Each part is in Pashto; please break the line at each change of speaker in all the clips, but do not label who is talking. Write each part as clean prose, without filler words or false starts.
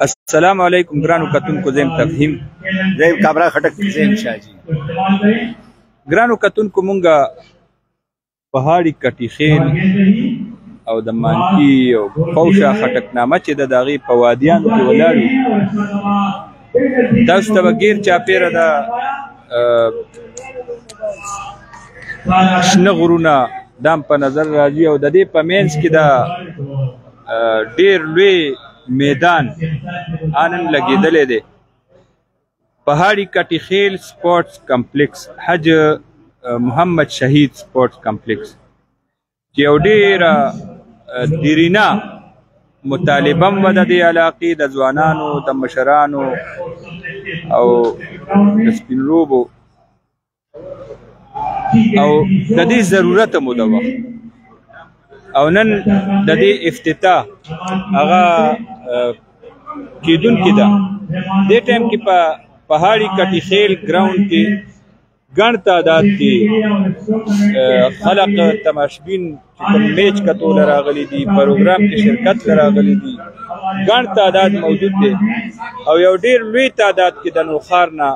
السلام علیکم ګرانو کتونکو، زم تفهیم
زم کابرا خټک زم شاجي
ګرانو کتونکو، مونږه پهاړی کټی خیل او د مانکی او پوشا خټک نامه چې د داغي په وادیانو کې ولاړو. تاسو ته غیر چاپیره دا شنه غرونه دام په نظر راځي او د دې په مینس کې دا ډیر لوی میدان انن لګیدلې دی. پهاړی کټی خیل سپورټس کمپلیکس، حج محمد شهید سپورټس کمپلیکس، چې یو ډیر دیرینا مطالبه و د دې علاقې د ځوانانو د مشرانو او د سپینروبو او د دې ضرورت مو د وخت او نن د دې افتتاح هغه کېدونکې ده. دې ټایم کې په پهاړی کټی خیل ګراوند کې ګڼ تعداد کې خلق تماشبین چې کوم میچ کتو راغلي دي، پروګرام کې شرکت راغلي دي، ګڼ تعداد موجود دی او یو ډیر لوی تعداد کې د نوخار نه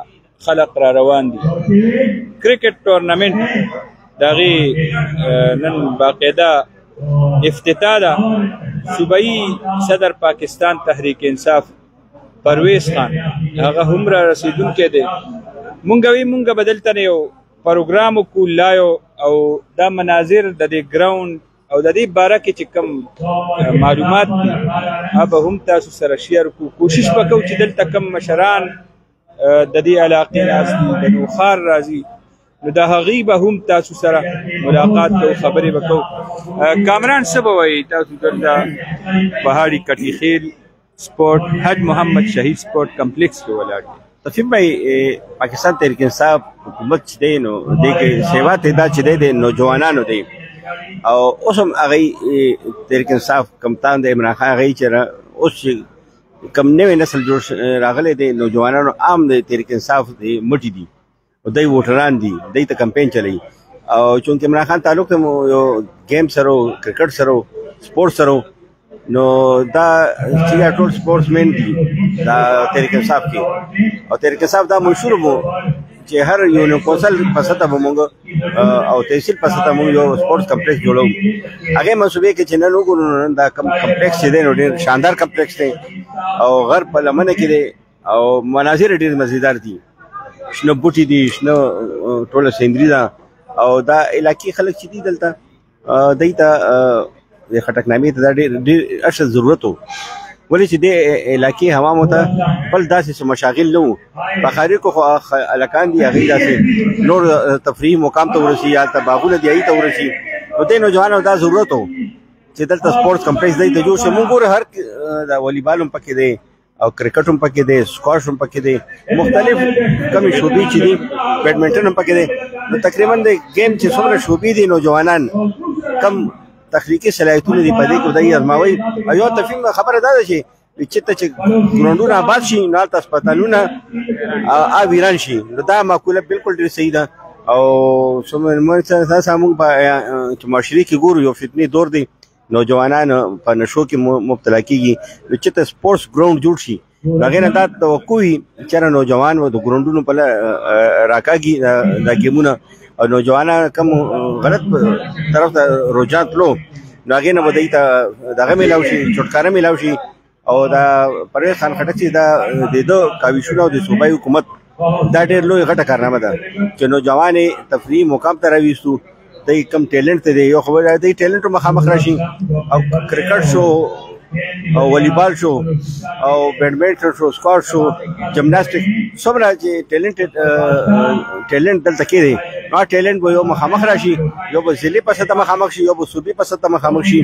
خلق را روان دي. کرکټ ټورنمنت دغه نن باقاعده افتتاح ده. صوبائی صدر پاکستان تحریک انصاف پرویز خان هغه هم را رسیدونکی دی. مونږ بدلته یو پروګرام کو لایو او دا مناظر د دې ګراوند او د دې باره کې چې کوم معلومات دي هغه هم تاسو سره شیر کو. کوشش وکړو چې دلته کوم مشران د دې علاقې ناس دي، د نوخار راځي، نو د هغې به هم تاسو سره ملاقات کوو، خبرې به کوو. کامران څه به وایي تاسو دلته پهاړی کټی خیل سپورټ حج محمد شهید سپورټ کمپلیکس کې ولاړ دي؟
تفهیم بھائی، پاکستان تحریک انصاف حکومت چې دی نو دې کې سیوا تعداد چې دی د نوجوانانو دی او اوس هم هغې تحریک انصاف کمتان د عمران خان هغې چې اوس کم نوی نسل جوړ راغلی دی، نوجوانانو عام د تحریک انصاف دی مټي دي او دی ووټران دي، دی ته کمپین چلی او چونکې عمران خان تعلق ته یو گیم سره کرکټ سره سپورټ سره نو دا چې ټول سپورټس مین دي دا تحریک انصاف کې او تحریک انصاف دا مشهور مو چې هر یو کونسل په سطح به مونږ او تحصیل په سطح مونږ یو سپورټس کمپلیکس جوړو. هغې منصوبې کې چې نن وګورو نن دا کمپلیکس چې دی نو ډېر شاندار کمپلیکس دی او غر په لمنه کې دی او مناظر ډېر مزیدار دي، شنه بوټي دي، شنه ټوله سیندري ده او دا علاقې خلک چې دي دلته دوی ته د خټکنامې ته دا ډېر اصل ضرورت و، ولې چې دې علاقې هوامو ته خپل داسې څه مشاغل نه وو. په ښاري کې خو هلکان دي هغوی داسې نور تفریحي مقام ته ورسي یا هلته باغونه دي هغوی ته ورسي، نو دې نوجوانانو دا ضرورت و چې دلته سپورټس کمپلیکس دی ته جوړ شي. مونږ ګورو هر د والیبال هم پکې دی او کرکټ هم پکې دی، سکواش هم پکې دی، مختلف کمې شوبې چې دي، بیډمنټن هم پکې دی. نو تقریبا د ګیم چې څومره شوبې دي نوجوانان کم تخلیقي صلاحیتونه دي په دې کې دوی ازموي. او یو تفهیم خبره دا ده چې چېرته چې ګراونډونه آباد شي نو هلته هسپتالونه ویران شي، نو دا مقوله بالکل ډېر صحیح ده. او څومره موږ په معاشرې کې ګورو یو فتنې دور دی، نوجوانان په نشو کې مبتلا کېږي، نو چېرته سپورټس ګراونډ جوړ شي نو هغې نه دا توقع وي چېرې نوجوان د ګراونډونو په راکاږي دا ګیمونه او نوجوانان کم غلط طرف ته رجحان تلو نو هغې نه به دوی ته دغه میلاو شي، چوټکاره میلاو شي. او دا پرویز خان خټک چې دا د ده کاوشونه او د صوبایي حکومت دا ډېر لوی غټه کارنامه ده چې نوجوان یې تفریحي مقام ته راویستو. دی کم ټیلنټ ته دی یو خبره دی ټیلنټ مخامخ راشي او کرکټ شو او والیبال شو او بیډمنټن شو، سکواش شو، جمناسټیک، څومره چې ټیلنټ دلته کې دی نو ټیلنټ به یو مخامخ راشي، یو به ضلعي په سطح مخامخ شي، یو به صوبې په سطح مخامخ شي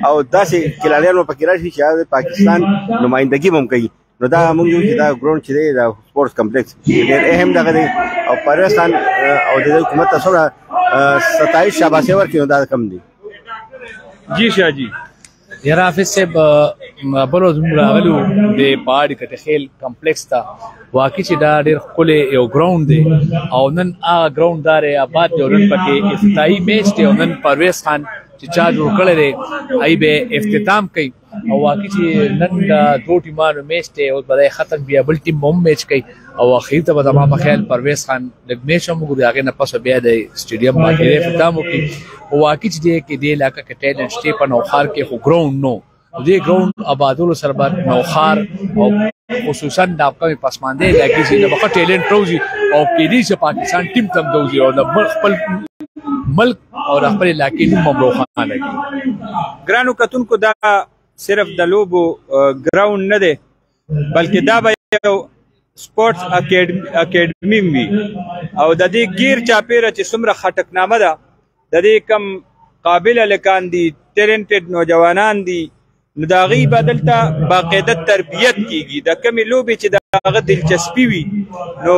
او داسې کلاریان به پکې راشي چې هغه پاکستان نمایندګي به هم کوي. نو دا موږ یو چې دا ګراوند چې دی دا سپورټس کمپلیکس ډېر اهم دغه دی او پرویز خان او د حکومت ته څومره 27 شاباسي ورکړي نو دا کم دی.
جی شاه جی
یاره حافظ صاحب بل ورځ موږ راغلو د پهاړی کټی خیل کمپلیکس ته. واقعي چې دا ډېر ښکلی یو ګراوند دی او نن هغه ګراوند دا دی آباد دی او نن پکې افتتاحي میچ دی او نن پرویز خان چې چا جوړ کړی دی ای به افتتام کوي او واقعي چې نن دوه ټیمانو میچ دی اوس به ختم بیا بل ټیم هم میچ کوي او اخر ته به زما په خیال پرویز خان لږ میچ هم وګوري هغې نه پس بیا د سټیډیم باندې افتتام وکړي او واقعي چې دی کې دې علاقه کې ټیلنټ شته په نوخار کې خو ګراوند نو دې ګراوند آبادولو سره به نوخار او خصوصا د کمې پسماندې علاقې چې د بخښه ټیلنټ روزي او کېدای شي پاکستان ټیم تم دوزي او د خپل ملک او د خپل علاقې نوم هم روښانه کړي.
ګرانو کتونکو دا صرف د لوبو ګراوند نه دی بلکې دا به یو سپورټس اکیډمي وي او د دې ګیر چاپیره چې څومره خټکنامه ده د دې کم قابل هلکان دي ټیلنټډ نوجوانان دي نو د هغوی به دلته باقاعده تربیت کیږي د کمې لوبې چې د هغه دلچسپي وي نو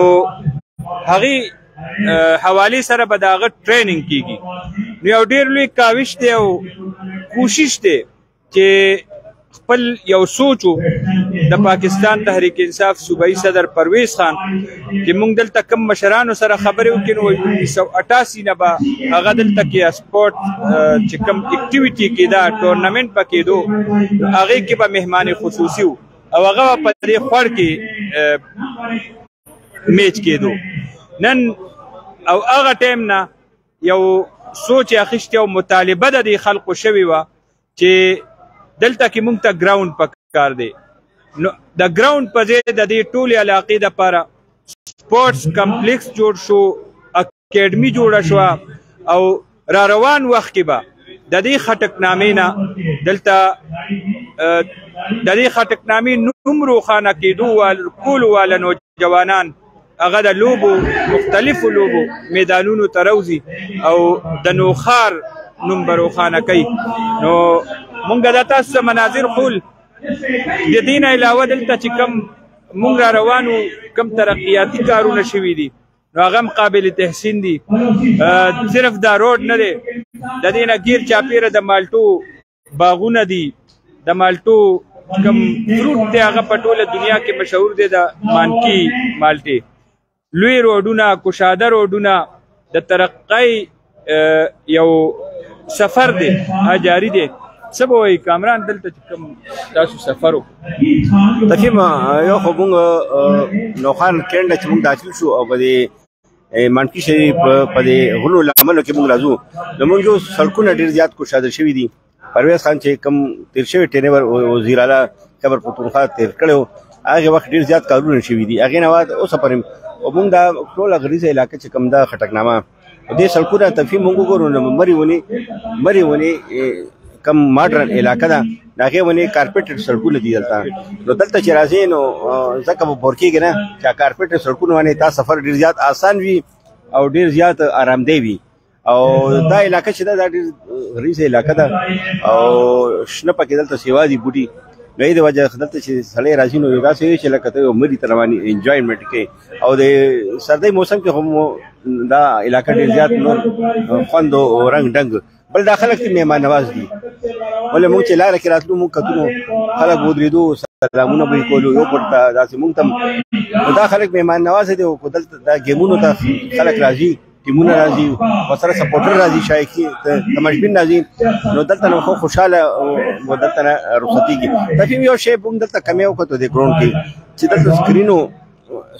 هغې حوالې سره به د هغه ټریننګ کیږي نو یو ډېر لوی کاوش دی او کوشش دی چې خپل یو سوچو د پاکستان تحریک انصاف صوبایي صدر پرویز خان چې موږ دلته کم مشرانو سره خبرې وکړو نو 1988 نه به هغه دلته کې سپورټ چې کم اکټیویټي کېده ټورنمنټ به کېدو هغې کې به مهمان خصوصي و او هغه به په دې خوړ کې میچ کېدو نن او هغه ټایم نه یو سوچ یې اخیستی او مطالبه د دې خلقو شوې وه چې دلته کې موږ ته ګراوند پکار دی نو د ګراوند په ځای د دې ټولې علاقې دپاره سپورټس کمپلیکس جوړ شو اکیډمي جوړه شوه او را روان وخت کې به د دې خټکنامې نه دلته د دې خټکنامې نوم روښانه کولو واله نوجوانان هغه د لوبو مختلفو لوبو میدانونو ته روځي او د نوخار نوم به روښانه کوي نو مونږ دا تاسو مناظر خول د دې نه علاوه دلته چې کم مونږ را روانو کم ترقیاتي کارونه شوي دي نو هغه هم قابل تحسین دي صرف دا روډ نه دی د دې نه ګیر چاپیره د مالټو باغونه دي د مالټو کم فروټ دی هغه په ټوله دنیا کې مشهور دی د مانکي مالټې لوی روډونه کشاده روډونه د ترقۍ یو سفر دی جاری دی څه به وایي کامران دلته چې کوم تاسو سفر وکړو
تفهیم یو خو موږ نوخان کینډه چې موږ داخل شو او په دې منفي شریف په دې غلو لاملو کې موږ راځو نو موږ یو سړکونه ډېر زیات کوشاده شوي دي پرویز خان چې کوم تیر شوی ټینیور وزیر اعلی خبر پښتونخوا تیر کړی و هغې وخت ډېر زیات کارونه شوي دي هغې نه بعد اوسه پورې موږ دا ټوله غریزه علاقه چې کوم دا خټکنامه دې سړکونه تفهیم موږ وګورو نو مري ونې کم ماډرن علاقه ده د هغې ونې کارپیټډ سړکونه دي دلته نو دلته چې راځې نو ځکه به بور کېږي نه چې کارپیټډ سړکونه باندې تا سفر ډېر زیات آسان وي او ډېر زیات آرامدی وي او دا علاقه چې ده دا ډېر غریزه علاقه ده او شنه پکې دلته سیوا دي بوټي نو یې د وجه دلته چې سړی راځي نو داسې وي چې لکه ته یو مري ته رواني انجوایمنټ کوې او د سردی موسم کې هم دا علاقه ډېر زیات نور خوند او رنګ ډنګ بل دا خلک مهمان نواز دي ولې موږ چې لاره کې راتلو موږ کتلو خلک ودرېدو سلامونه به یې کولو یو پټ ته داسې موږ ته دا خلک مهمان نوازه دي او دلته دا ګیمونو ته خلک راځي ټیمونه راځي ورسره سپورټر راځي شایقي تماشبین راځي نو دلته نو خو خوشحاله او دلته نه رخصتېږي تفهیم یو شی موږ دلته کمی وکړو د ګراوند کې چې دلته سکرینو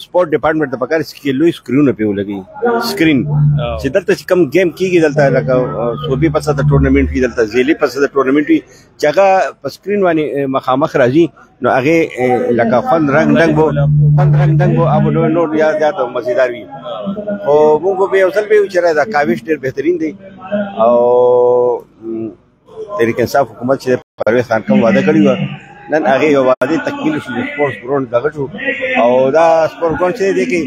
سپورټ ډپارټمنټ ته پکار چې لوی سکرینونه پې ولګي سکرین چې دلته چې کم گیم کېږي دلته لکه صوبې په سطح ټورنمنټ وي دلته ضلعې په سطح ټورنمنټ وي چې هغه په سکرین باندې مخامخ راځي نو هغې لکه خوند رنګ ډنګ به اب نور زیات مزیدار وي خو موږ به یو ځل به وایو چې دا کاوش ډېر بهترین دی او تحریک انصاف حکومت چې پرویز خان کوم وعده کړې وه نن هغې یو وعدې تکمیل شو د سپورټس ګراوند دغه شو او دا سپورټ ګراوند چې دی کې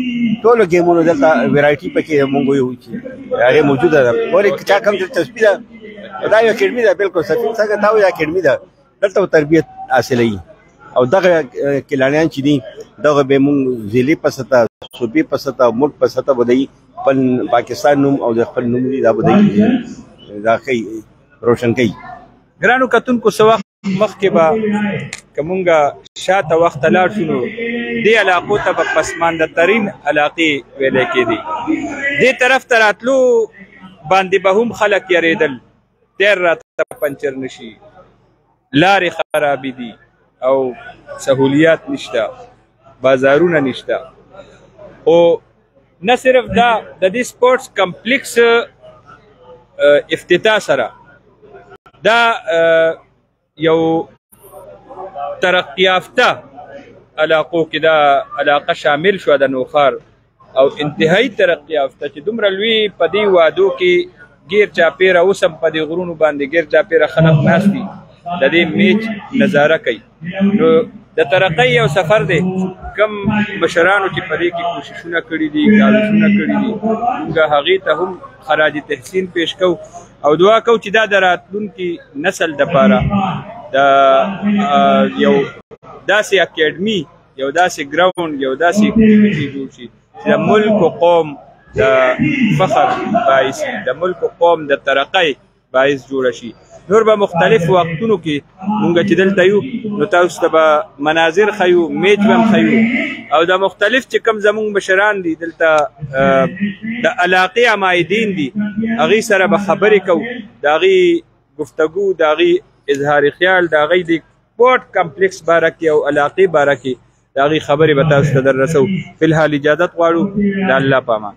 ټولو ګیمونو دلته ویرایټي پکې موږ وایو چې هغې موجوده ده ولې چا کم دلچسپي ده دا یو اکیډمي ده بلکل سفیر څنګه تا وایي اکیډمي ده دلته تربیت حاصلوي او دغه کلانیان چې دي دغه به موږ ضلعې په سطح صوبې په سطح ملک په سطح به دی خپل پاکستان نوم او د خپل نوم دا به دی دا کوي روشن کوي
ګرانو کتونکو څه وخت مخکې به که مونږ شاته وخته لاړ شو نو دې علاقو ته به پسمانده ترین علاقې ویلی کېدې دې طرف ته راتلو باندې به هم خلک یریدل تیر ورته پنچر نشي، لارې خرابې دي او سهولیات نشته، بازارونه نشته. خو نه صرف دا د دې سپورټس کمپلیکس افتتاح سره دا یو ترقی یافته علاقو کې دا علاقه شامل شوه د نوښار او انتهایی ترقی یافته چې دومره لوی په دې وادو کې ګیر چاپیره اوس هم په دې غرونو باندې ګیر چاپیره خلک ناست دي د دې میچ نظاره کوي. نو د ترقۍ یو سفر دی. کم مشرانو چې په دې کې کوششونه کړي دي، کاوشونه کړي دي، موږ هغې ته هم خراج تحسین پیش کوو او دعا کوو چې دا د راتلونکي نسل دپاره د یو داسې اکیډمي، یو داسې ګراوند، یو داسې اکټیویټي جوړ شي چې د ملک و قوم د فخر باعث وي، د ملک و قوم د ترقۍ باعث جوړه شي. نور به مختلف وختونو کې مونږ چې دلته یو نو تاسو ته به مناظر ښیو، میچ به هم ښیو او د مختلف چې کوم زمونږ مشران دي دلته د علاقې عمایدین دي هغې سره به خبرې کوو، د هغې گفتگو، د هغې اظهار خیال، د هغې د سپورټ کمپلیکس باره کې او علاقې باره کې د هغې خبرې به تاسو ته در رسو. فی الحال اجازت غواړو. د الله په امان.